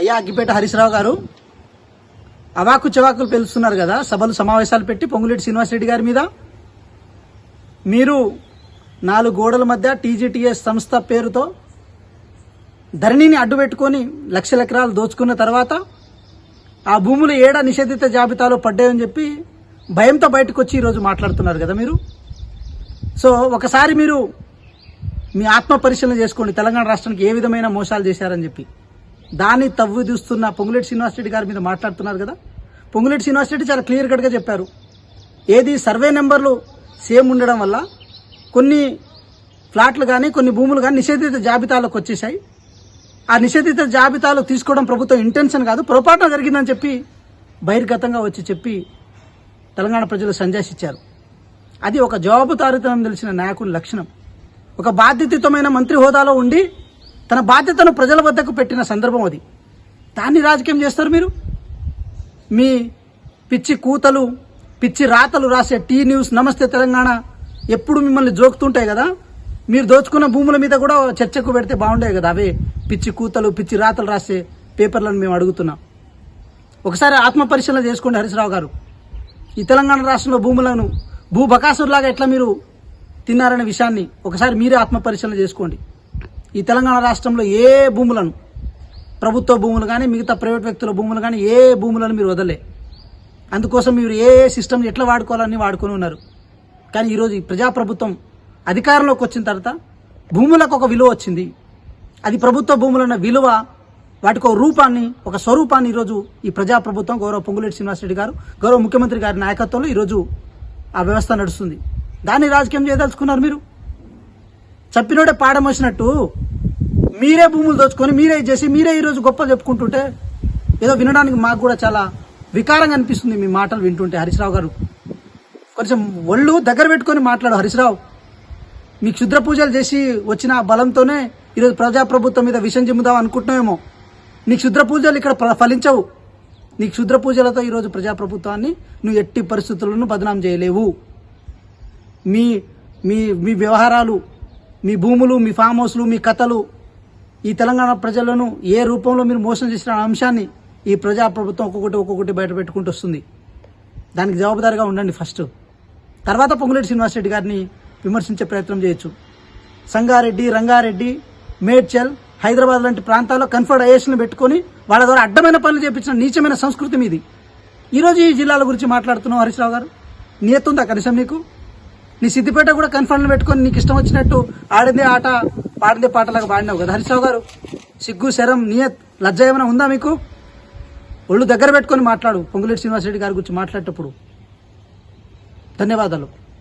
అయ్యా అగ్గిపేట హరీశ్రావు గారు అవాకు చవాకులు పెలుస్తున్నారు కదా, సభలు సమావేశాలు పెట్టి పొంగులేటి శ్రీనివాసరెడ్డి గారి మీద. మీరు 4 గోడల మధ్య టీజీటీఎస్ సంస్థ పేరుతో ధరణిని అడ్డుపెట్టుకొని లక్షల ఎకరాలు దోచుకున్న తర్వాత ఆ భూములు ఏడా నిషేధిత జాబితాలో పడ్డాయని చెప్పి భయంతో బయటకు వచ్చి ఈరోజు మాట్లాడుతున్నారు కదా మీరు. సో ఒకసారి మీరు మీ ఆత్మ పరిశీలన చేసుకోండి, తెలంగాణ రాష్ట్రానికి ఏ విధమైన మోసాలు చేశారని చెప్పి. దాన్ని తవ్విదూస్తున్న పొంగులేటి శ్రీనివాసరెడ్డి గారి మీద మాట్లాడుతున్నారు కదా. పొంగులేటి శ్రీనివాసరెడ్డి చాలా క్లియర్ కట్గా చెప్పారు, ఏది సర్వే నెంబర్లు సేమ్ ఉండడం వల్ల కొన్ని ఫ్లాట్లు కానీ కొన్ని భూములు కానీ నిషేధిత జాబితాలోకి వచ్చేసాయి. ఆ నిషేధిత జాబితాలో తీసుకోవడం ప్రభుత్వం ఇంటెన్షన్ కాదు, పొరపాటున జరిగిందని చెప్పి బహిర్గతంగా వచ్చి చెప్పి తెలంగాణ ప్రజలు సంజాషించారు. అది ఒక జవాబుదారీతనం తెలిసిన నాయకుని లక్షణం. ఒక బాధ్యతాయుతమైన మంత్రి హోదాలో ఉండి తన బాధ్యతను ప్రజల వద్దకు పెట్టిన సందర్భం అది. దాన్ని రాజకీయం చేస్తారు మీరు. మీ పిచ్చి కూతలు, పిచ్చి రాతలు రాసే టీ న్యూస్, నమస్తే తెలంగాణ ఎప్పుడు మిమ్మల్ని జోకుతుంటాయి కదా. మీరు దోచుకున్న భూముల మీద కూడా చర్చకు పెడితే బాగుండేది కదా. అవే పిచ్చి కూతలు, పిచ్చి రాతలు రాసే పేపర్లను మేము అడుగుతున్నాం. ఒకసారి ఆత్మ పరిశీలన చేసుకోండి హరీశ్రావు గారు. ఈ తెలంగాణ రాష్ట్రంలో భూములను భూబకాసురులాగా ఎట్లా మీరు తిన్నారనే విషయాన్ని ఒకసారి మీరే ఆత్మ పరిశీలన చేసుకోండి. ఈ తెలంగాణ రాష్ట్రంలో ఏ భూములను, ప్రభుత్వ భూములు కానీ మిగతా ప్రైవేట్ వ్యక్తుల భూములు కానీ ఏ భూములను మీరు వదలే. అందుకోసం మీరు ఏ సిస్టమ్ ఎట్లా వాడుకోవాలని వాడుకొని ఉన్నారు. కానీ ఈరోజు ఈ ప్రజాప్రభుత్వం అధికారంలోకి వచ్చిన తర్వాత భూములకు ఒక విలువ వచ్చింది. అది ప్రభుత్వ భూములన్న విలువ, వాటికి ఒక రూపాన్ని, ఒక స్వరూపాన్ని ఈరోజు ఈ ప్రజాప్రభుత్వం గౌరవ పొంగులేటి శ్రీనివాసరెడ్డి గారు, గౌరవ ముఖ్యమంత్రి గారి నాయకత్వంలో ఈరోజు ఆ వ్యవస్థ నడుస్తుంది. దాన్ని రాజకీయం చేయదలుచుకున్నారు మీరు. చప్పినోడే పాడం వచ్చినట్టు మీరే భూములు దోచుకొని మీరే చేసి మీరే ఈరోజు గొప్ప చెప్పుకుంటుంటే ఏదో వినడానికి మాకు కూడా చాలా వికారంగా అనిపిస్తుంది మీ మాటలు వింటుంటే. హరీశ్రావు గారు కొంచెం ఒళ్ళు దగ్గర పెట్టుకొని మాట్లాడు హరీశ్రావు. మీ క్షుద్ర పూజలు చేసి వచ్చిన బలంతోనే ఈరోజు ప్రజాప్రభుత్వం మీద విషం చిమ్ముదాం అనుకుంటున్నామేమో. నీ క్షుద్ర పూజలు ఇక్కడ ఫలించవు. నీ క్షుద్ర పూజలతో ఈరోజు ప్రజాప్రభుత్వాన్ని నువ్వు ఎట్టి పరిస్థితులను బదనాం చేయలేవు. మీ మీ మీ వ్యవహారాలు, మీ భూములు, మీ ఫామ్ హౌస్లు, మీ కథలు ఈ తెలంగాణ ప్రజలను ఏ రూపంలో మీరు మోసం చేసిన అంశాన్ని ఈ ప్రజాప్రభుత్వం ఒక్కొక్కటి బయట పెట్టుకుంటూ వస్తుంది. దానికి జవాబుదారీగా ఉండండి ఫస్ట్. తర్వాత పొంగులేటి శ్రీనివాసరెడ్డి గారిని విమర్శించే ప్రయత్నం చేయొచ్చు. సంగారెడ్డి, రంగారెడ్డి, మేడ్చల్, హైదరాబాద్ లాంటి ప్రాంతాల్లో కన్ఫర్డ్ ఐఏఎస్లను పెట్టుకొని వాళ్ళ ద్వారా అడ్డమైన పనులు చేపించిన నీచమైన సంస్కృతి మీది. ఈరోజు ఈ జిల్లాల గురించి మాట్లాడుతున్నావు హరీశ్రావు గారు. నియత్తుందా కనీసం నీకు? నీ సిద్దిపేట కూడా కన్ఫర్మ్లు పెట్టుకొని నీకు ఇష్టం వచ్చినట్టు ఆడిందే ఆట పాడిందే పాటలాగా పాడినావు కదా హరీశ్రావు గారు. సిగ్గు, శరం, నియత్, లజ్జ ఏమైనా ఉందా మీకు? ఒళ్ళు దగ్గర పెట్టుకొని మాట్లాడు పొంగులేటి శ్రీనివాసరెడ్డి గారి గురించి మాట్లాడేటప్పుడు. ధన్యవాదాలు.